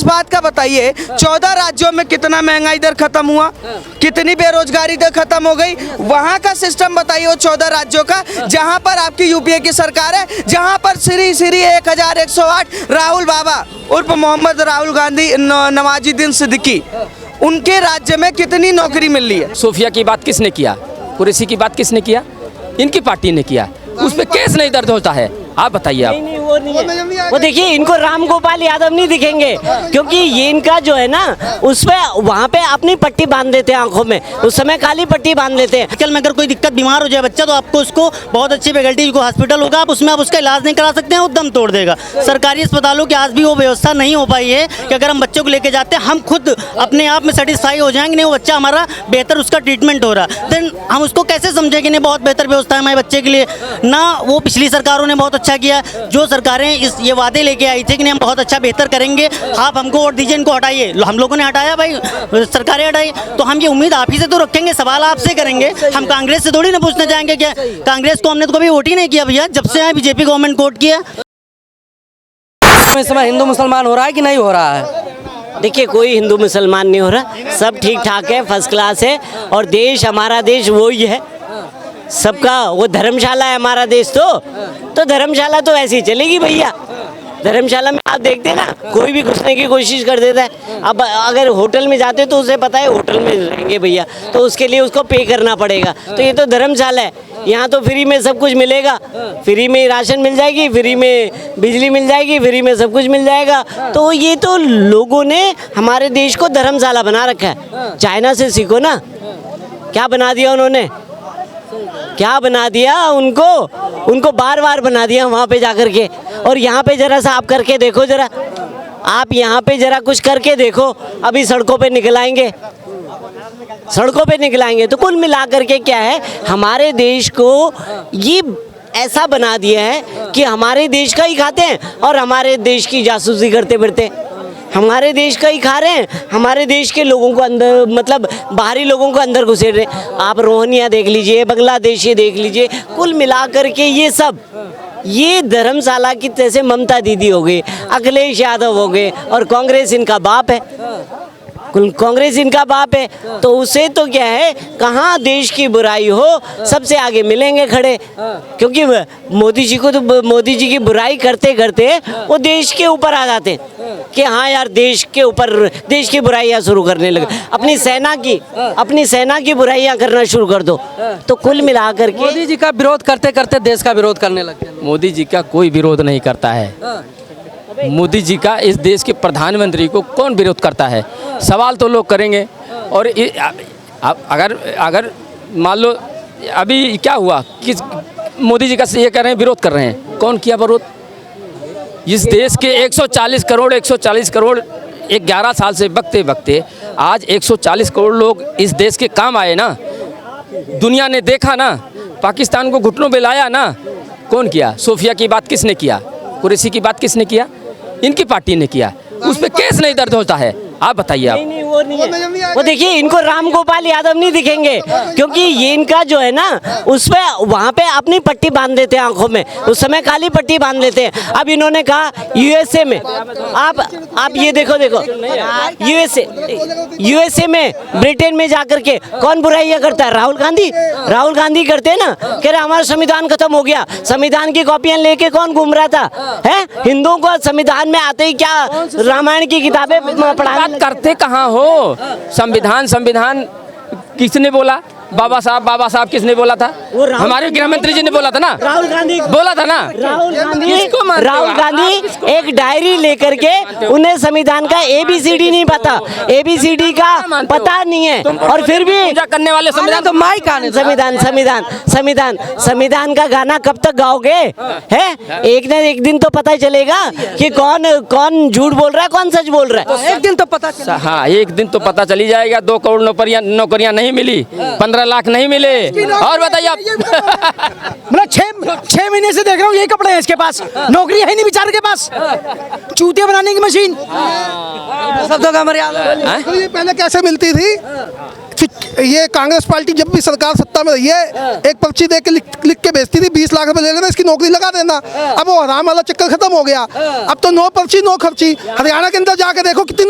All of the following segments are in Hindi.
बात का बताइए, 14 राज्यों में कितना महंगाई दर खत्म हुआ, कितनी बेरोजगारी दर खत्म हो गई। वहां का सिस्टम बताइए वो 14 राज्यों का, जहां पर आपकी यूपीए की सरकार है, जहां पर श्री 1108 राहुल बाबा उर्फ मोहम्मद राहुल गांधी नवाजुद्दीन सिद्दीकी, उनके राज्य में कितनी नौकरी मिल रही है। सोफिया की बात किसने किया, कुरैशी की बात किसने किया, इनकी पार्टी ने किया। उस पर केस नहीं दर्ज होता है। आप बताइए। आप नहीं, वो नहीं है। वो देखिए, इनको राम गोपाल यादव नहीं दिखेंगे, क्योंकि ये इनका जो है ना, उस पे वहाँ पे अपनी पट्टी बांध देते हैं आंखों में, उस समय काली पट्टी बांध देते हैं। आजकल में अगर कोई दिक्कत, बीमार हो जाए बच्चा, तो आपको उसको बहुत अच्छी फैकल्टी को हॉस्पिटल होगा, आप उसमें आप उसका इलाज नहीं करा सकते हैं, वो दम तोड़ देगा। सरकारी अस्पतालों की आज भी वो व्यवस्था नहीं हो पाई है कि अगर हम बच्चों को लेके जाते हैं, हम खुद अपने आप में सेटिस्फाई हो जाएंगे, नहीं वो बच्चा हमारा बेहतर उसका ट्रीटमेंट हो रहा है, देन हम उसको कैसे समझेंगे नहीं बहुत बेहतर व्यवस्था है हमारे बच्चे के लिए ना। वो पिछली सरकारों ने बहुत अच्छा किया, जो सरकारें ये वादे लेके आई थी कि नहीं हम बहुत अच्छा बेहतर करेंगे, आप हमको वोट दीजिए, इनको हटाइए, हम लोगों ने हटाया भाई, सरकारें हटाई, तो हम ये उम्मीद आप ही से तो रखेंगे, सवाल आपसे करेंगे, हम कांग्रेस से थोड़ी ना पूछने जाएंगे। क्या कांग्रेस को हमने तो कभी वोट ही नहीं किया भैया, जब से बीजेपी गवर्नमेंट वोट किया। इस समय हिंदू मुसलमान हो रहा है कि नहीं हो रहा है? देखिए, कोई हिंदू मुसलमान नहीं हो रहा, सब ठीक ठाक है, फर्स्ट क्लास है, और देश हमारा देश वो ही है सबका, वो धर्मशाला है हमारा देश। तो धर्मशाला तो ऐसी चलेगी भैया। धर्मशाला में आप देखते हैं ना, कोई भी घुसने की कोशिश कर देता है। अब अगर होटल में जाते तो उसे पता है होटल में रहेंगे भैया, तो उसके लिए उसको पे करना पड़ेगा। तो ये तो धर्मशाला है, यहाँ तो फ्री में सब कुछ मिलेगा, फ्री में राशन मिल जाएगी, फ्री में बिजली मिल जाएगी, फ्री में सब कुछ मिल जाएगा। तो ये तो लोगों ने हमारे देश को धर्मशाला बना रखा है। चाइना से सीखो ना, क्या बना दिया उन्होंने, क्या बना दिया उनको बार बार बना दिया वहाँ पे जाकर के। और यहाँ पे जरा सा आप करके देखो, जरा आप यहाँ पे जरा कुछ करके देखो, अभी सड़कों पे निकल आएंगे, सड़कों पे निकल आएंगे। तो कुल मिला करके क्या है, हमारे देश को ये ऐसा बना दिया है कि हमारे देश का ही खाते हैं और हमारे देश की जासूसी करते फिरते, हमारे देश का ही खा रहे हैं, हमारे देश के लोगों को अंदर, मतलब बाहरी लोगों को अंदर घुसेड़ रहे। आप रोहिंग्या देख लीजिए, बांग्लादेशी देख लीजिए, कुल मिलाकर के ये सब, ये धर्मशाला की तरह से ममता दीदी हो गई, अखिलेश यादव हो गए, और कांग्रेस इनका बाप है, कांग्रेस इनका बाप है। तो उसे तो क्या है, कहाँ देश की बुराई हो सबसे आगे मिलेंगे खड़े, क्योंकि मोदी जी को तो मोदी जी की बुराई करते करते वो देश के ऊपर आ जाते हैं कि हाँ यार, देश के ऊपर देश की बुराइयाँ शुरू करने लगे, अपनी सेना की बुराइयाँ करना शुरू कर दो। तो कुल मिलाकर के मोदी जी का विरोध करते करते देश का विरोध करने लगे। मोदी जी का कोई विरोध नहीं करता है। मोदी जी का इस देश के प्रधानमंत्री को कौन विरोध करता है? सवाल तो लोग करेंगे। और अगर मान लो अभी क्या हुआ, किस मोदी जी का ये कर रहे हैं, विरोध कर रहे हैं, कौन किया विरोध? इस देश के 140 करोड़ 11 साल से बकते बकते आज 140 करोड़ लोग इस देश के काम आए ना, दुनिया ने देखा ना, पाकिस्तान को घुटनों पे लाया ना, कौन किया? सोफिया की बात किसने किया, कुरैशी की बात किसने किया? इनकी पार्टी ने किया। उस पर केस नहीं दर्ज होता है। आप बताइए। आप नहीं, वो नहीं है। वो देखिए, इनको राम गोपाल यादव नहीं दिखेंगे, क्योंकि ये इनका जो है ना, उस पे वहाँ पे अपनी पट्टी बांध देते हैं आंखों में, उस समय काली पट्टी बांध देते हैं। अब इन्होंने कहा यूएसए में, आप ये देखो यूएसए में, ब्रिटेन में जाकर के कौन बुराइयां करता है? राहुल गांधी करते हैं ना, कह रहे हमारा संविधान खत्म हो गया। संविधान की कॉपियां लेके कौन घूम रहा था? है हिंदुओं को संविधान में आते ही क्या रामायण की किताबें पढ़ा करते कहाँ हो? संविधान किसने बोला? बाबा साहब किसने बोला था? हमारे गृह मंत्री जी ने बोला था ना, राहुल गांधी बोला था ना। राहुल गांधी एक डायरी लेकर के, उन्हें संविधान का ABCD नहीं पता, ABCD का पता नहीं है, और फिर भी करने वाले संविधान तो माइक आने संविधान का गाना कब तक गाओगे? है एक न एक दिन तो पता चलेगा कि कौन झूठ बोल रहा है, कौन सच बोल रहा है। एक दिन तो पता, हाँ, एक दिन तो पता चली जाएगा। 2 करोड़ नौकरियां नहीं मिली, 15 लाख नहीं मिले। और बताइए आप। मतलब 6 महीने से देख रहा हूँ यही कपड़े हैं इसके पास, नौकरी है नहीं बेचारे के पास, चूतिया बनाने की मशीन। सब तो हमारे तो ये पहले कैसे मिलती थी? ये कांग्रेस पार्टी जब भी सरकार सत्ता में रही है, एक पर्ची दे के लिख के भेजती थी, 20 लाख रुपए ले लेना, इसकी नौकरी लगा देना। अब वो हराम वाला चक्कर खत्म हो गया। अब तो 9 पर्ची 9 खर्ची। हरियाणा के अंदर जाके देखो कितनी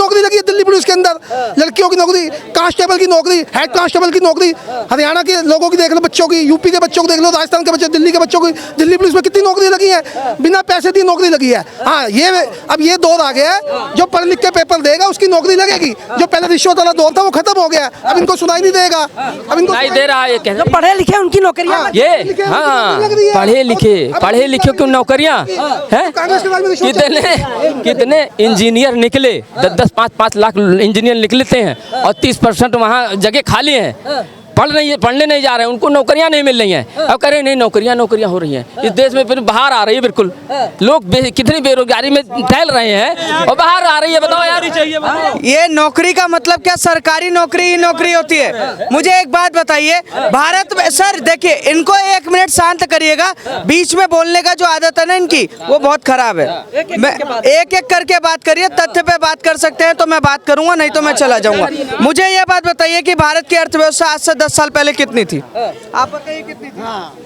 लड़कियों की नौकरी, कांस्टेबल की नौकरी, हेड कांस्टेबल की नौकरी, हरियाणा के लोगों की देख लो, बच्चों की, यूपी के बच्चों को देख लो, राजस्थान के बच्चे, दिल्ली के बच्चों की, दिल्ली पुलिस में कितनी नौकरी लगी है, बिना पैसे दिए नौकरी लगी है। हाँ, ये अब ये दौर आ गया है, जो पढ़ लिख के पेपर देगा उसकी नौकरी लगेगी। जो पहले रिश्वत वाला दौर था वो खत्म हो गया, अब इनको सुनाई नहीं देगा, अब इनको नहीं दे रहा है ये कहना। जो पढ़े लिखे उनकी नौकरियां, ये हाँ, पढ़े लिखे क्यों नौकरियां हैं? कितने इंजीनियर निकले, 10-5 लाख इंजीनियर निकलते हैं और 30% वहाँ जगह खाली हैं, पढ़ने नहीं जा रहे हैं, उनको नौकरियां नहीं मिल रही हैं। अब कह रहे नहीं नौकरियां हो रही हैं इस देश में, फिर बाहर आ रही है। बिल्कुल लोग कितनी बेरोजगारी में टहल रहे हैं और बाहर आ रही है, बताओ यार। ये नौकरी का मतलब क्या? सरकारी नौकरी ही नौकरी होती है। मुझे एक बात बताइए, भारत में सर देखिए, इनको 1 मिनट शांत करिएगा, बीच में बोलने का जो आदत है ना इनकी, वो बहुत खराब है। मैं एक करके बात करिए, तथ्य पे बात कर सकते हैं तो मैं बात करूंगा, नहीं तो मैं चला जाऊंगा। मुझे ये बात बताइए कि भारत की अर्थव्यवस्था आज से 10 साल पहले कितनी थी? आप बताइए कितनी थी?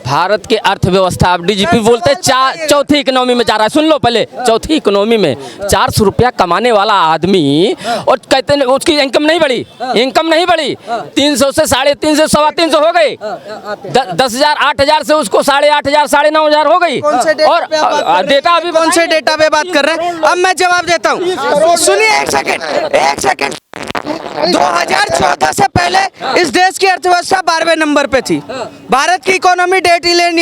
भारत की अर्थव्यवस्था, आप डीजीपी बोलते हैं चौथी इकोनॉमी में जा रहा है। सुन लो पहले, चौथी इकोनॉमी में 400 रुपया कमाने वाला आदमी, और कहते हैं उसकी इनकम नहीं बढ़ी, 300 से 350, 325 हो गई, 10,000 8,000 से उसको 8,500 9,500 हो गई। और डेटा अभी कौन से डेटा पे बात कर रहे हैं? अब मैं जवाब देता हूँ, सुनिए एक सेकंड। 2014 से पहले इस देश की अर्थव्यवस्था 12वें नंबर पे थी। भारत की इकोनॉमी 1.5 ट्रिलियन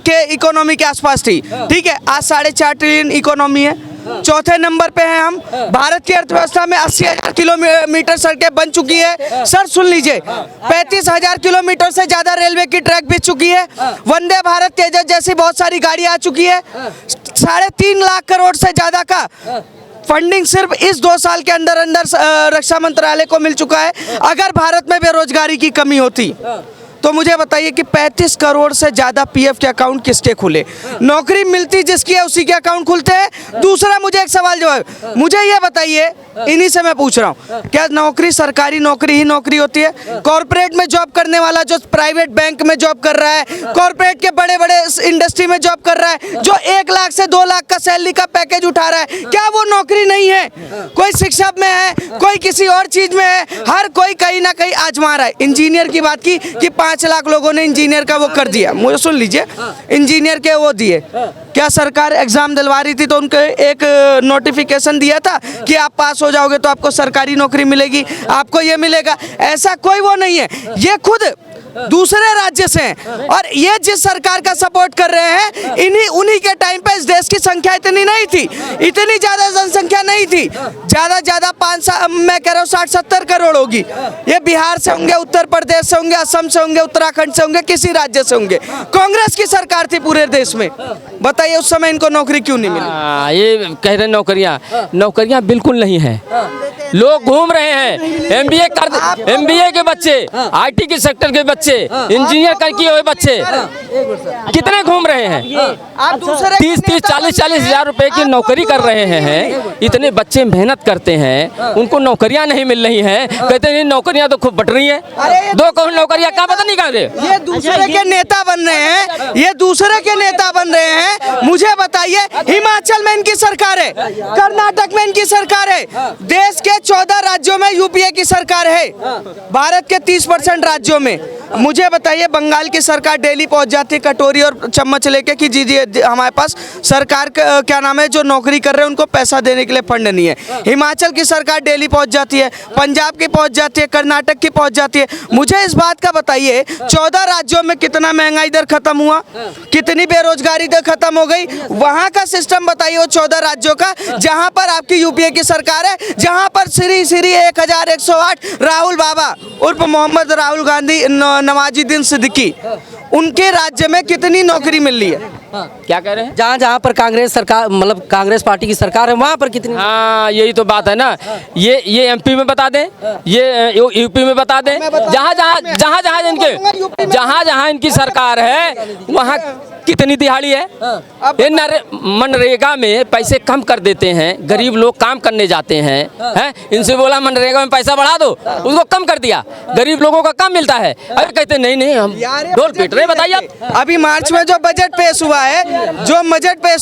के इकोनॉमी के आसपास थी, ठीक है। आज 4.5 ट्रिलियन इकोनॉमी है, चौथे नंबर पे हैं हम। भारत की अर्थव्यवस्था में 80,000 किलोमीटर सड़कें बन चुकी है। सर सुन लीजिए, 35,000 किलोमीटर से ज्यादा रेलवे की ट्रैक बिछ चुकी है। वंदे भारत तेजस जैसी बहुत सारी गाड़ियां आ चुकी है। 3.5 लाख करोड़ से ज्यादा का फंडिंग सिर्फ इस 2 साल के अंदर रक्षा मंत्रालय को मिल चुका है। अगर भारत में बेरोजगारी की कमी होती तो मुझे बताइए कि 35 करोड़ से ज्यादा पीएफ के अकाउंट किसके खुले? नौकरी मिलती जिसकी है उसी के अकाउंट खुलते हैं। दूसरा मुझे एक सवाल जवाब, मुझे ये बताइए, इन्हीं से मैं पूछ रहा हूँ, क्या नौकरी सरकारी नौकरी ही नौकरी होती है? कॉर्पोरेट में जॉब करने वाला जो प्राइवेट बैंक में जॉब कर रहा है, कॉर्पोरेट के बड़े बड़े इंडस्ट्री में जॉब कर रहा है, जो 1 लाख से 2 लाख का सैलरी का पैकेज उठा रहा है, क्या वो नौकरी नहीं है? कोई शिक्षा में है, कोई किसी और चीज में है, हर कोई कहीं ना कहीं आजमा रहा है। इंजीनियर की बात की कि 5 लाख लोगों ने इंजीनियर का वो कर दिया। मुझे सुन लीजिए, इंजीनियर के वो दिए, क्या सरकार एग्जाम दिलवा रही थी तो उनको एक नोटिफिकेशन दिया था कि आप पास हो जाओगे तो आपको सरकारी नौकरी मिलेगी, आपको ये मिलेगा? ऐसा कोई वो नहीं है। ये खुद दूसरे राज्य से हैं और ये जिस सरकार का सपोर्ट कर रहे हैं, उन्हीं के टाइम पे इस देश की संख्या इतनी नहीं थी, इतनी ज्यादा जनसंख्या नहीं थी। ज्यादा 5 मैं कह रहा हूँ 60-70 करोड़ होगी। ये बिहार से होंगे, उत्तर प्रदेश से होंगे, असम से होंगे, उत्तराखंड से होंगे, किसी राज्य से होंगे। कांग्रेस की सरकार थी पूरे देश में, बताइए उस समय इनको नौकरी क्यों नहीं मिली? ये कह रहे नौकरियां बिल्कुल नहीं है। लोग घूम रहे हैं, एमबीए के बच्चे, आईटी के सेक्टर के बच्चे, इंजीनियर किए हुए बच्चे कितने घूम रहे हैं। आप दूसरे 30 40 हजार रुपए की नौकरी कर रहे हैं। इतने बच्चे मेहनत करते हैं, उनको नौकरियां नहीं मिल रही हैं। कहते हैं नौकरियां तो खूब बट रही हैं। 2 करोड़ नौकरियां क्या पता नहीं कहाँ से। ये दूसरे के नेता बन रहे हैं, ये दूसरे के नेता बन रहे हैं। मुझे बताइए, हिमाचल में इनकी सरकार है, कर्नाटक में इनकी सरकार है, देश के 14 राज्यों में यूपीए की सरकार है, भारत के 30% राज्यों में। मुझे बताइए, बंगाल की सरकार डेली पहुंच जाती है कटोरी और चम्मच लेके कि जी हमारे पास सरकार क्या नाम है जो नौकरी कर रहे हैं उनको पैसा देने के लिए फंड नहीं है। हिमाचल की सरकार डेली पहुंच जाती है, पंजाब की पहुंच जाती है, कर्नाटक की पहुंच जाती है। मुझे इस बात का बताइए, 14 राज्यों में कितना महंगाई दर खत्म हुआ, कितनी बेरोजगारी दर खत्म हो गई? वहां का सिस्टम बताइए वो 14 राज्यों का, जहां पर आपकी यूपीए की सरकार है, जहां पर श्री 1108 राहुल बाबा उर्फ मोहम्मद राहुल गांधी नवाजुद्दीन सिद्दीकी, उनके राज्य में कितनी नौकरी मिल रही है? क्या कह रहे हैं? जहाँ पर कांग्रेस सरकार, मतलब कांग्रेस पार्टी की सरकार है, वहाँ पर कितनी? हाँ, यही तो बात है ना। ये एमपी में बता दें, ये यूपी में बता दें, जहाँ इनकी सरकार है वहाँ कितनी दिहाड़ी है? ये मनरेगा में पैसे कम कर देते हैं, गरीब लोग काम करने जाते हैं, इनसे बोला मनरेगा में पैसा बढ़ा दो, उसको कम कर दिया, गरीब लोगों का कम मिलता है। अरे कहते नहीं हम ढोल पीट रहे। बताइए आप, अभी मार्च में जो बजट पेश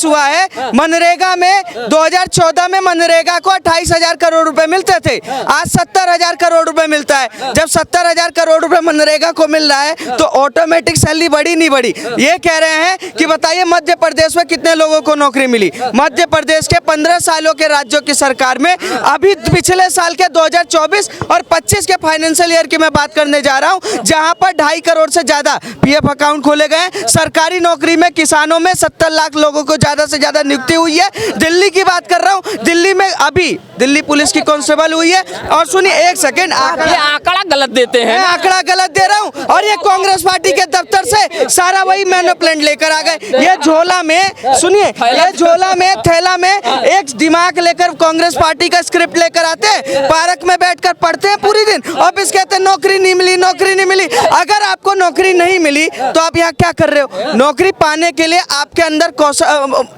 हुआ है, मनरेगा में 2014 में मनरेगा को 28,000 करोड़ रुपए मिलते थे, आज 70,000 करोड़ रुपए मिलता है। जब 70,000 करोड़ रुपए मनरेगा को मिल रहा है तो ऑटोमेटिक सैलरी बढ़ी नहीं बढ़ी? ये कह रहे हैं कि बताइए मध्य प्रदेश में कितने लोगों को नौकरी मिली? मध्य प्रदेश के 15 सालों के राज्यों की सरकार में अभी पिछले साल के 2024 और 25 के फाइनेंशियल ईयर की मैं बात करने जा रहा हूं, जहां पर 2.5 करोड़ से ज्यादा पीएफ अकाउंट खोले गए। सरकारी नौकरी में किसानों में 70 लाख लोगों को ज्यादा से ज्यादा नियुक्ति हुई है। दिल्ली की बात कर रहा हूं, दिल्ली में अभी दिल्ली पुलिस की कांस्टेबल हुई है। और सुनिए एक सेकंड, ये आंकड़ा गलत देते हैं। मैं आंकड़ा गलत दे रहा हूं और ये कांग्रेस पार्टी के दफ्तर से सारा वही मैनिपुलेट लेकर आ गए। ये झोला में, सुनिए, ये झोला में थैला में एक दिमाग लेकर कांग्रेस पार्टी का स्क्रिप्ट लेकर आते हैं, पार्क में बैठकर पढ़ते हैं पूरी दिन, ऑफिस कहते हैं नौकरी नहीं मिली, नौकरी नहीं मिली। अगर आपको नौकरी नहीं मिली तो आप यहाँ क्या कर रहे हो? नौकरी पाने के लिए आपके अंदर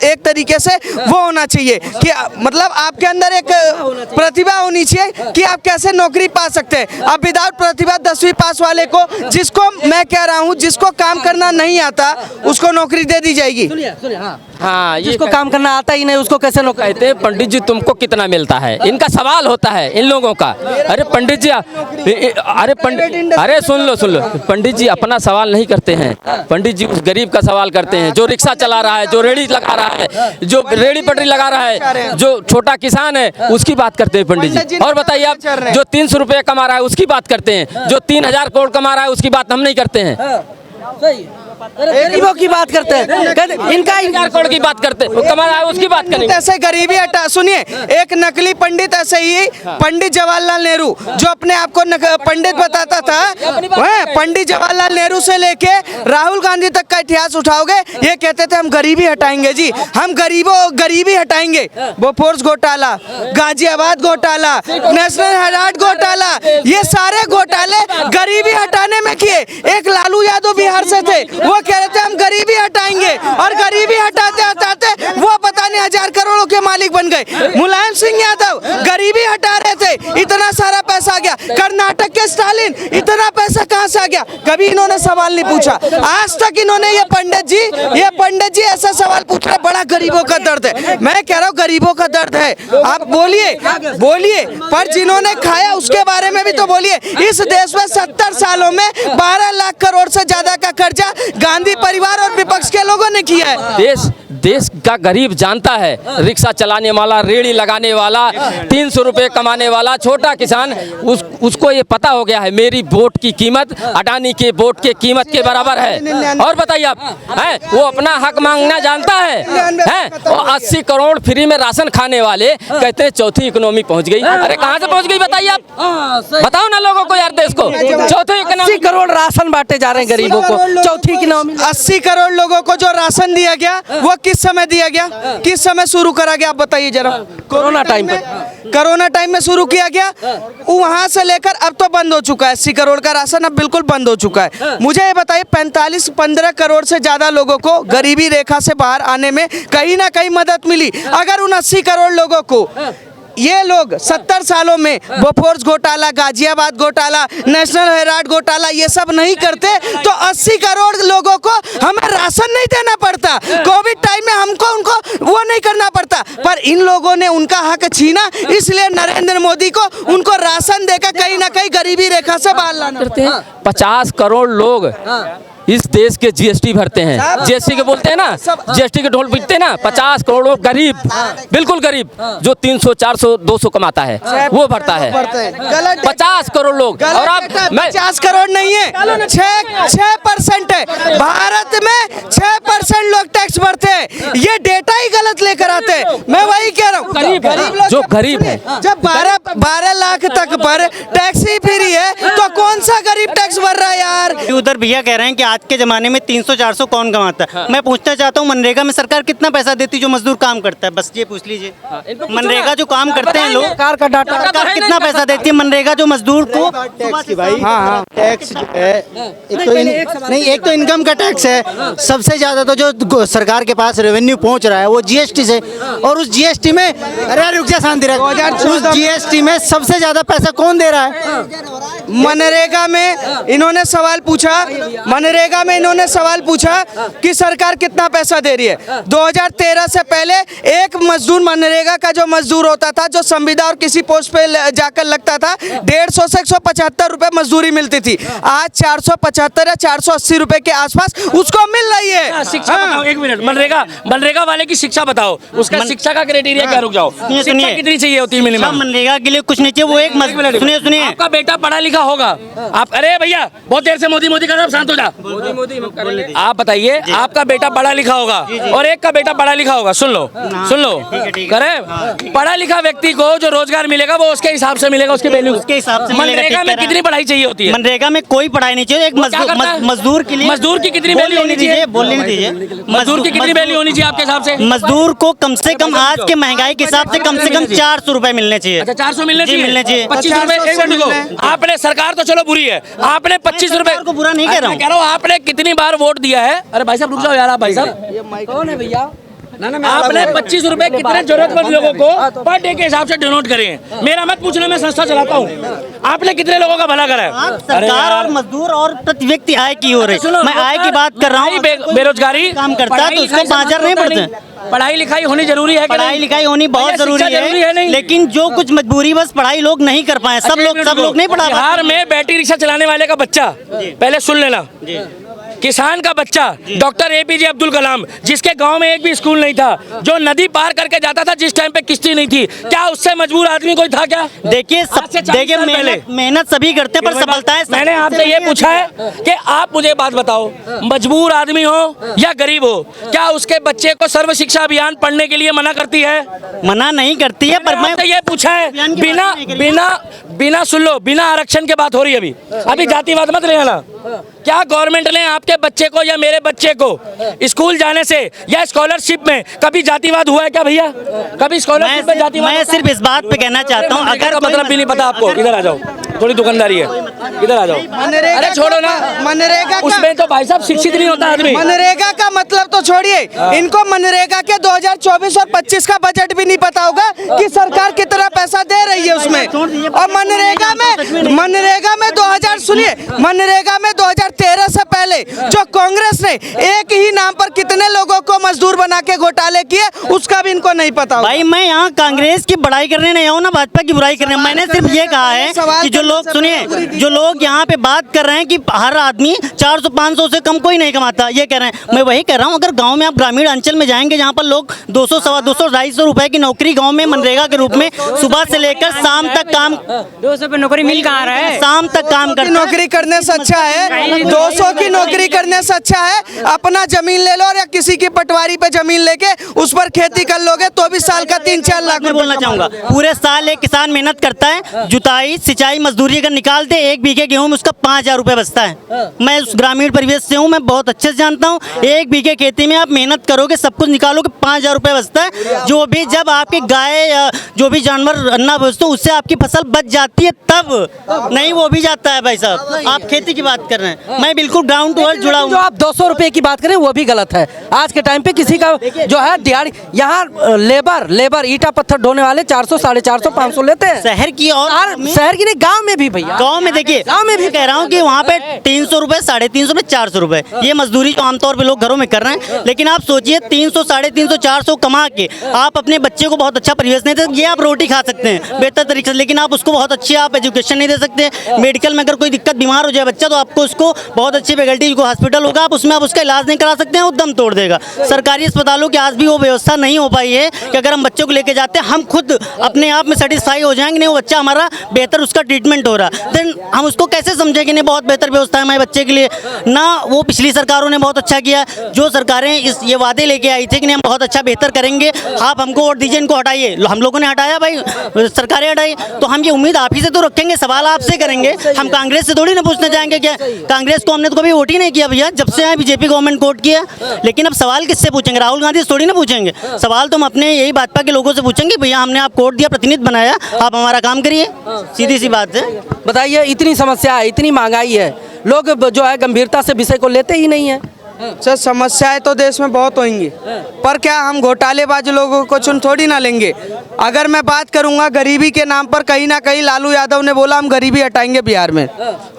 एक तरीके से वो होना चाहिए कि मतलब आपके अंदर एक प्रतिभा होनी चाहिए कि आप कैसे नौकरी पा सकते हैं। अब विदाउट प्रतिभा 10वीं पास वाले को, जिसको मैं कह रहा हूँ जिसको काम करना नहीं आता, उसको नौकरी दे दी जाएगी। हाँ, ये जिसको काम करना आता ही नहीं उसको कैसे नौकरी? कहते हैं पंडित जी तुमको कितना मिलता है, इनका सवाल होता है इन लोगों का। अरे पंडित जी, अरे सुन लो पंडित जी अपना सवाल नहीं करते हैं, पंडित जी उस गरीब का सवाल करते हैं जो रिक्शा चला रहा है, जो रेड़ी लगा रहा है, जो रेड़ी पटरी लगा रहा है, जो छोटा किसान है, उसकी बात करते हैं पंडित जी। और बताइए आप, जो 300 रुपये कमा रहा है उसकी बात करते हैं, जो 3,000 करोड़ कमा रहा है उसकी बात हम नहीं करते हैं। गरीबों की बात करते हैं, इनका 1,000 करोड़ की बात करते हैं, कमा रहा है उसकी बात करेंगे। ऐसे गरीबी हटा, सुनिए, एक नकली पंडित ऐसे ही पंडित जवाहरलाल नेहरू जो अपने आप को पंडित बताता था, वह पंडित जवाहरलाल नेहरू से लेके राहुल गांधी तक का इतिहास उठाओगे, ये कहते थे हम गरीबी हटाएंगे जी, हम गरीबी हटाएंगे। बोफोर्स घोटाला, गाजियाबाद घोटाला, नेशनल हेराल्ड घोटाला, ये सारे घोटाले गरीबी हटाने में किए। एक लालू यादव बिहार से थे, वो कह रहे थे हम गरीबी हटाएंगे, और गरीबी हटाते हटाते वो पता नहीं 1,000 करोड़ों के मालिक बन गए। मुलायम सिंह यादव गरीबी हटा रहे थे, इतना सारा पैसा आ गया। कर्नाटक के स्टालिन, इतना पैसा कहां से आ गया? कभी इन्होंने सवाल नहीं पूछा आज तक। इन्होंने ये पंडित जी ऐसा सवाल पूछ रहे, बड़ा गरीबों का दर्द है। मैं कह रहा हूँ गरीबों का दर्द है, आप बोलिए, पर जिन्होंने खाया उसके बारे में भी तो बोलिए। इस देश में 70 सालों में 12 लाख करोड़ से ज्यादा का कर्जा गांधी परिवार और विपक्ष के लोगों ने किया है। देश का गरीब जानता है, रिक्शा चलाने वाला, रेड़ी लगाने वाला, 300 रुपए कमाने वाला, छोटा किसान, उसको ये पता हो गया है मेरी वोट की कीमत अडानी के वोट के कीमत के बराबर है। और बताइए आप, हैं वो अपना हक मांगना जानता है। और 80 करोड़ फ्री में राशन खाने वाले कहते हैं चौथी इकोनॉमी पहुंच गई। अरे कहाँ से पहुंच गई बताइए आप, बताओ ना लोगों को यार, देश को चौथी इकोनॉमी। 80 करोड़ राशन बांटे जा रहे हैं गरीबों को, चौथी इकोनॉमी। 80 करोड़ लोगों को जो राशन दिया गया वो किस समय दिया गया, किस समय शुरू करा गया, आप बताइए जरा। कोरोना टाइम पर, कोरोना टाइम में शुरू किया गया, वहां से लेकर अब तो बंद हो चुका है। 80 करोड़ का राशन अब बिल्कुल बंद हो चुका है। मुझे ये बताइए 15 करोड़ से ज्यादा लोगों को गरीबी रेखा से बाहर आने में कहीं ना कहीं मदद मिली। अगर उन 80 करोड़ लोगों को ये लोग 70 सालों में बोफोर्स घोटाला, गाजियाबाद घोटाला, नेशनल हेराल्ड घोटाला ये सब नहीं करते तो 80 करोड़ लोगों को हमें राशन नहीं देना पड़ता, कोविड टाइम में हमको उनको वो नहीं करना पड़ता। पर इन लोगों ने उनका हक छीना, इसलिए नरेंद्र मोदी को उनको राशन देकर कहीं ना कहीं गरीबी रेखा से बाहर लाना करते हैं। 50 करोड़ लोग इस देश के जीएसटी भरते हैं, जीएसटी के बोलते हैं ना, जीएसटी के ढोल पीटते हैं ना। 50 करोड़ लोग गरीब, बिल्कुल गरीब, जो 300, 400, 200 कमाता है वो भरता है। 50 करोड़ लोग, और आप 50 करोड़ नहीं है, 6% है। भारत में 6% लोग टैक्स भरते हैं, ये डेटा ही गलत लेकर आते हैं। मैं वही कह रहा हूँ, गरीब लोग जो गरीब है, जब 12 लाख तक पर टैक्स ही फ्री है तो कौन सा गरीब टैक्स भर रहा है यार। उधर भैया कह रहे हैं कि आज के ज़माने में 300-400 कौन कमाता है? मैं पूछना चाहता हूँ मनरेगा में सरकार कितना पैसा देती है जो मजदूर काम करता है? बस ये पूछ लीजिए। मनरेगा जो काम करते हैं लोग, सरकार का डाटा सरकार कितना पैसा देती है मनरेगा जो मजदूर को? भाई हाँ टैक्स है, एक तो इनकम का टैक्स है। सबसे ज्यादा तो जो सरकार के पास रेवेन्यू पहुंच रहा है वो जीएसटी से, और उस जीएसटी में अरे रुक जा शांति रख, उस जीएसटी में सबसे ज्यादा पैसा कौन दे रहा है? मनरेगा में इन्होंने सवाल पूछा, मनरेगा में इन्होंने सवाल पूछा कि सरकार कितना पैसा दे रही है। 2013 से पहले एक मजदूर मनरेगा का जो मजदूर होता था, जो संविदा और किसी पोस्ट पे जाकर लगता था, 150 से 175 रुपए मजदूरी मिलती थी। आज 475 या 480 रुपए के आसपास उसको मिल रही है। शिक्षा बताओ, एक मिनट, मनरेगा वाले की शिक्षा बताओ, उसका शिक्षा का क्राइटेरिया क्या? रुक जाओ, शिक्षा कितनी चाहिए होती है मिनिमम? मनरेगा के लिए कुछ नहीं चाहिए, वो एक सुनिए आपका बेटा पढ़ा लिखा होगा। आप अरे भैया बहुत देर से मोदी मोदी कर रहे हो, शांत हो जा। आप बताइए, आपका बेटा पढ़ा लिखा होगा और एक का बेटा पढ़ा लिखा होगा। सुन लो करे, पढ़ा लिखा व्यक्ति को जो रोजगार मिलेगा वो उसके हिसाब से मिलेगा, उसके वैल्यू उसके हिसाब से। मनरेगा में कितनी पढ़ाई चाहिए होती है? मनरेगा में कोई पढ़ाई नहीं चाहिए। एक मजदूर के लिए, मजदूर की कितनी वैल्यू होनी चाहिए? बोलने नहीं दीजिए। मजदूर की कितनी वैल्यू होनी चाहिए आपके हिसाब से? मजदूर को कम से कम आज के महंगाई के हिसाब से कम 400 रुपए मिलने चाहिए। अच्छा 400 मिलने जी, मिलने चाहिए। 25 रुपए। एक मिनट रुको, आपने सरकार तो चलो बुरी है, आपने 25 रुपए को बुरा नहीं कह रहा हूँ, कह रहा हूँ आपने कितनी बार वोट दिया है? अरे भाई साहब रुक जाओ यार, आप भाई साहब कौन है भैया? आपने 25 रुपए कितने जरूरतमंद लोगों को पर डे के हिसाब से डोनेट करे हैं। मेरा मत पूछना, मैं संस्था चलाता हूँ। आपने कितने लोगों का भला करा है? सरकार और मजदूर और प्रति व्यक्ति आय की हो रही है। मैं आय की बात कर रहा हूँ। बेरोजगारी काम करता है तो उसको 5,000 नहीं पड़ते। पढ़ाई लिखाई होनी जरूरी है, पढ़ाई लिखाई होनी बहुत जरूरी है, लेकिन जो कुछ मजबूरी बस पढ़ाई लोग नहीं कर पाए। सब लोग नहीं पढ़ा। बिहार में बैटरी रिक्शा चलाने वाले का बच्चा, पहले सुन लेना, किसान का बच्चा डॉक्टर APJ अब्दुल कलाम, जिसके गांव में एक भी स्कूल नहीं था, जो नदी पार करके जाता था जिस टाइम पे किश्ती नहीं थी, क्या उससे मजबूर आदमी कोई था क्या? देखिए मेहनत सभी करते हैं, पर सफलताएं। मैंने आपसे ये पूछा है कि आप मुझे बात बताओ, मजबूर आदमी हो या गरीब हो, क्या उसके बच्चे को सर्व शिक्षा अभियान पढ़ने के लिए मना करती है? मना नहीं करती है, पर मैं ये पूछा है बिना सुन लो, बिना आरक्षण के बात हो रही है अभी जातिवाद मत ले आना। क्या गवर्नमेंट ने आपके बच्चे को या मेरे बच्चे को स्कूल जाने से या स्कॉलरशिप में कभी जातिवाद हुआ है क्या भैया? कभी स्कॉलरशिप में जातिवाद? मैं सिर्फ इस बात पे कहना चाहता हूँ, अगर मतलब भी नहीं पता आपको, इधर आ जाओ, थोड़ी दुकानदारी है, इधर आ जाओ। अरे छोड़ो ना, मनरेगा उसमें तो भाई साहब शिक्षित नहीं होता आदमी। मनरेगा का मतलब तो छोड़िए, इनको मनरेगा के 2024 और 25 का बजट भी नहीं पता होगा कि सरकार कितना पैसा दे रही है उसमें। और मनरेगा में 2013 से पहले जो कांग्रेस ने एक ही नाम पर कितने लोगों को मजदूर बना के घोटाले किए, उसका भी इनको नहीं पता होगा। भाई मैं यहाँ कांग्रेस की बड़ाई करने नहीं आऊँ ना भाजपा की बुराई करने। मैंने सिर्फ ये कहा है कि जो लोग सुनिए, जो लोग यहाँ पे बात कर रहे हैं कि हर आदमी 400-500 से कम कोई नहीं कमाता, ये कह रहे हैं। मैं वही कह रहा हूँ, अगर गांव में आप ग्रामीण अंचल में जाएंगे जहाँ पर लोग 200, 250, 250 रुपए की नौकरी गांव में मनरेगा के रूप में सुबह से लेकर शाम तक काम, 200 पे नौकरी मिल कहाँ रहा है? शाम तक काम करते। नौकरी करने से अच्छा है, 200 की नौकरी करने से अच्छा है अपना जमीन ले लो, और या किसी की पटवारी पे जमीन लेके उस पर खेती कर लोगे तो भी साल का 3-4 लाख मैं बोलना चाहूंगा, पूरे साल एक किसान मेहनत करता है, जुताई सिंचाई मजदूरी अगर निकालते 1 बीघे गेहूं में उसका 5,000 रुपए बचता है। मैं उस ग्रामीण परिवेश से हूं, मैं बहुत अच्छे से जानता हूं। 1 बीघे खेती में आप मेहनत करोगे, सब कुछ निकालोगे, 5,000 रुपए बचता है। जो भी जब आपकी गाय या जो भी जानवर अन्ना बेचते उससे आपकी फसल बच जाती है, तब नहीं वो भी जाता है। भाई साहब आप खेती की बात कर रहे हैं, मैं बिल्कुल ग्राउंड टू अर्थ जुड़ा हूँ। जो आप 200 रुपए की बात करें वो भी गलत है। आज के टाइम पे किसी का जो है दिहाड़ी, यहाँ लेबर ईटा पत्थर ढोने वाले 400, 450, 500 लेते हैं। शहर की और शहर की नहीं, गांव में भी भैया, गांव में देखिए, गांव में भी कह रहा हूँ कि वहाँ पे 300 रुपए, 350 रुपए, 400 रुपए ये मजदूरी जो आमतौर पे लोग घरों में कर रहे हैं। लेकिन आप सोचिए 300, 350, 400 कमा के आप अपने बच्चे को बहुत अच्छा परिवेश नहीं दे, ये आप रोटी खा सकते हैं बेहतर तरीके से, लेकिन आप उसको बहुत अच्छी आप एजुकेशन नहीं दे सकते। मेडिकल में अगर कोई दिक्कत, बीमार हो जाए बच्चा, तो आपको उसको बहुत अच्छी फैकल्टी को हॉस्पिटल होगा, आप उसमें आप उसका इलाज नहीं करा सकते हैं, वो दम तोड़ देगा। सरकारी अस्पतालों की आज भी वो व्यवस्था नहीं हो पाई है कि अगर हम बच्चों को लेके जाते हैं हम खुद अपने आप में सेटिस्फाई हो जाएंगे, नहीं वो बच्चा हमारा बेहतर उसका ट्रीटमेंट हो रहा, देन हम उसको कैसे समझेंगे नहीं बहुत बेहतर व्यवस्था है हमारे बच्चे के लिए ना। वो पिछली सरकारों ने बहुत अच्छा किया, जो सरकारें ये वादे लेके आई थी कि नहीं हम बहुत अच्छा बेहतर करेंगे, आप हमको वोट दीजिए, इनको हटाइए, हम लोगों ने हटाया भाई, सरकारें हटाई, तो हम ये उम्मीद आप ही से तो रखेंगे, सवाल आपसे करेंगे। हम कांग्रेस से थोड़ी ना पूछने जाएंगे क्या, कांग्रेस को हमने तो कभी वोट ही नहीं किया भैया, जब से आए बीजेपी गवर्नमेंट कोर्ट किया। लेकिन अब सवाल किससे पूछेंगे? राहुल गांधी से थोड़ी ना पूछेंगे सवाल, तो हम अपने यही भाजपा के लोगों से पूछेंगे, भैया हमने आप कोर्ट दिया, प्रतिनिधि बनाया, आप हमारा काम करिए, सीधी सी बात है। बताइए, इतनी समस्या है, इतनी महंगाई है, लोग जो है गंभीरता से विषय को लेते ही नहीं है। सर समस्याएं तो देश में बहुत होंगी, पर क्या हम घोटालेबाज लोगों को चुन थोड़ी ना लेंगे। अगर मैं बात करूंगा गरीबी के नाम पर, कहीं ना कहीं लालू यादव ने बोला हम गरीबी हटाएंगे बिहार में।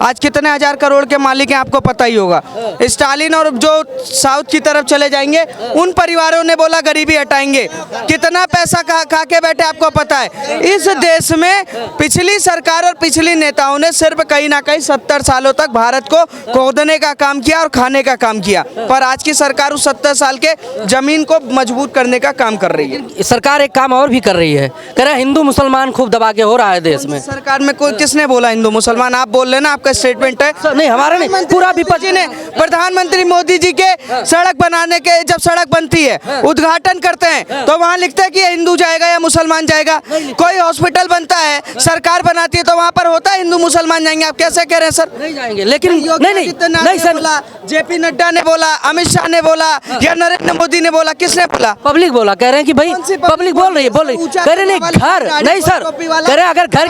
आज कितने हजार करोड़ के मालिक हैं आपको पता ही होगा। स्टालिन और जो साउथ की तरफ चले जाएंगे उन परिवारों ने बोला गरीबी हटाएंगे। कितना पैसा खा के बैठे आपको पता है। इस देश में पिछली सरकार और पिछली नेताओं ने सिर्फ कहीं ना कहीं 70 सालों तक भारत को खोदने का काम किया और खाने का काम किया, पर आज की सरकार उस 70 साल के जमीन को मजबूत करने का काम कर रही है। सरकार एक काम और भी कर रही है, कह रहे हिंदू मुसलमान खूब दबा के हो रहा है देश में। सरकार में कोई किसने बोला हिंदू मुसलमान? आप बोल रहे ना, आपका स्टेटमेंट है। नहीं, हमारा नहीं, पूरा विपक्ष ने, प्रधानमंत्री मोदी जी के सड़क बनाने के, जब सड़क बनती है उद्घाटन करते हैं तो वहाँ लिखते हैं कि हिंदू जाएगा या मुसलमान जाएगा। कोई हॉस्पिटल बनता है, सरकार बनाती है, तो वहाँ पर होता है हिंदू मुसलमान जाएंगे। आप कैसे कह रहे हैं सर? नहीं जाएंगे, लेकिन नहीं सर, जेपी नड्डा ने बोला, अमित शाह ने बोला या नरेंद्र मोदी ने बोला? किसने बोला? पब्लिक बोला। कह रहे हैं कि भाई पब्लिक बोल रही है, कह रहे नहीं घर नहीं सर, कह रहे अगर घर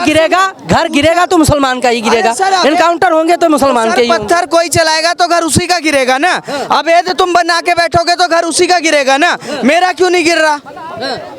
गिरेगा तो मुसलमान का ही गिरेगा, एनकाउंटर होंगे तो मुसलमान के ही होंगे। पत्थर कोई चलाएगा तो घर उसी का गिरेगा ना। अब ये तुम बना के बैठोगे तो घर उसी का गिरेगा ना। मेरा क्यों नहीं गिर रहा?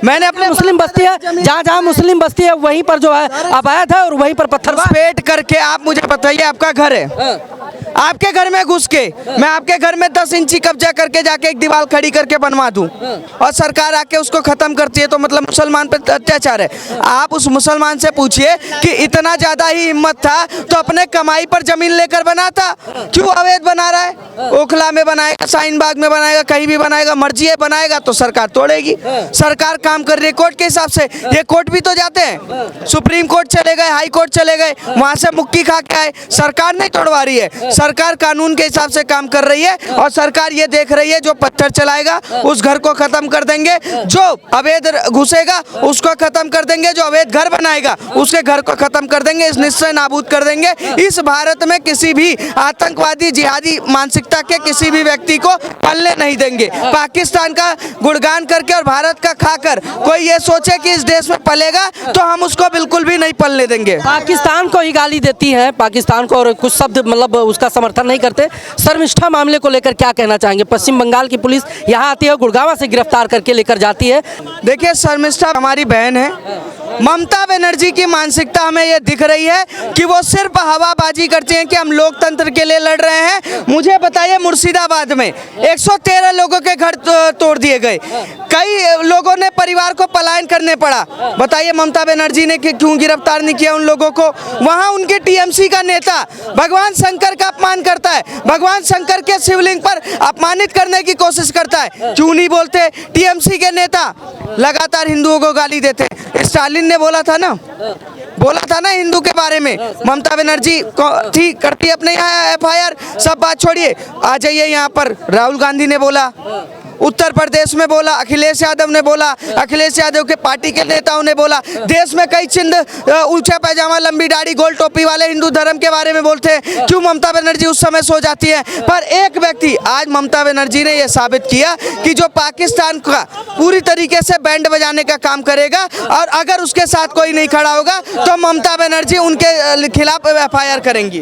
मैंने अपने मुस्लिम बस्ती है, जहाँ मुस्लिम बस्ती है वहीं पर जो है अवैध है और वहीं पर पत्थर पेट करके आप मुझे बताइए, आपका घर है, आपके घर में घुस के मैं आपके घर में 10 इंची कब्जा करके जाके एक दीवार खड़ी करके बनवा दूं और सरकार आके उसको खत्म करती है, तो मतलब मुसलमान पर अत्याचार है। आप उस मुसलमान से पूछिए कि इतना ज्यादा ही हिम्मत था तो अपने कमाई पर जमीन लेकर बनाता, क्यों अवैध बना रहा है? ओखला में बनाएगा, शाहीन बाग में बनाएगा, कहीं भी बनाएगा, मर्जी है बनाएगा तो सरकार तोड़ेगी। सरकार काम कर रही है कोर्ट के हिसाब से। ये कोर्ट भी तो जाते हैं, सुप्रीम कोर्ट चले गए, हाई कोर्ट चले गए, वहां से मुक्की खा के आए। सरकार नहीं तोड़वा रही है, सरकार कानून के हिसाब से काम कर रही है और सरकार ये देख रही है जो पत्थर चलाएगा उस घर को खत्म कर देंगे, जो अवैध घुसेगा उसको खत्म कर देंगे, जो अवैध घर बनाएगा उसके घर को खत्म कर देंगे, इस निश्चय नाबूद कर देंगे। इस भारत में किसी भी आतंकवादी जिहादी मानसिकता के किसी भी व्यक्ति को पलने नहीं देंगे। पाकिस्तान का गुणगान करके और भारत का खाकर कोई ये सोचे कि इस देश में पलेगा तो हम उसको बिल्कुल भी नहीं पलने देंगे। पाकिस्तान को ही गाली देती है, पाकिस्तान को, और कुछ शब्द मतलब उसका समर्थन नहीं करते। शर्मिष्ठा मामले को लेकर क्या कहना चाहेंगे? पश्चिम बंगाल की पुलिस यहाँ आती है, गुड़गांव से गिरफ्तार करके लेकर जाती है। देखिए, शर्मिष्ठा हमारी बहन है। ममता बनर्जी की मानसिकता हमें ये दिख रही है कि वो सिर्फ हवाबाजी करते हैं कि हम लोकतंत्र के लिए लड़ रहे हैं। मुझे बताइए, मुर्शिदाबाद में 113 लोगों के घर तोड़ दिए गए, कई लोगों ने परिवार को पलायन करने पड़ा। बताइए ममता बनर्जी ने क्यों गिरफ्तार नहीं किया उन लोगों को? वहाँ उनके टीएमसी का नेता भगवान शंकर का अपमान करता है, भगवान शंकर के शिवलिंग पर अपमानित करने की कोशिश करता है। क्यों नहीं बोलते? टीएमसी के नेता लगातार हिंदुओं को गाली देते। स्टालिन ने बोला था ना हिंदू के बारे में। ममता बनर्जी ठीक करती अपने यहाँ एफआईआर, सब बात छोड़िए, आ जाइए यहाँ पर। राहुल गांधी ने बोला, उत्तर प्रदेश में बोला, अखिलेश यादव ने बोला, अखिलेश यादव के पार्टी के नेताओं ने बोला। देश में कई चिन्ह, ऊंचा पैजामा, लंबी दाढ़ी, गोल टोपी वाले हिंदू धर्म के बारे में बोलते हैं। क्यों ममता बनर्जी उस समय सो जाती है? पर एक व्यक्ति, आज ममता बनर्जी ने यह साबित किया कि जो पाकिस्तान का पूरी तरीके से बैंड बजाने का काम करेगा और अगर उसके साथ कोई नहीं खड़ा होगा तो ममता बनर्जी उनके खिलाफ एफआईआर करेंगी।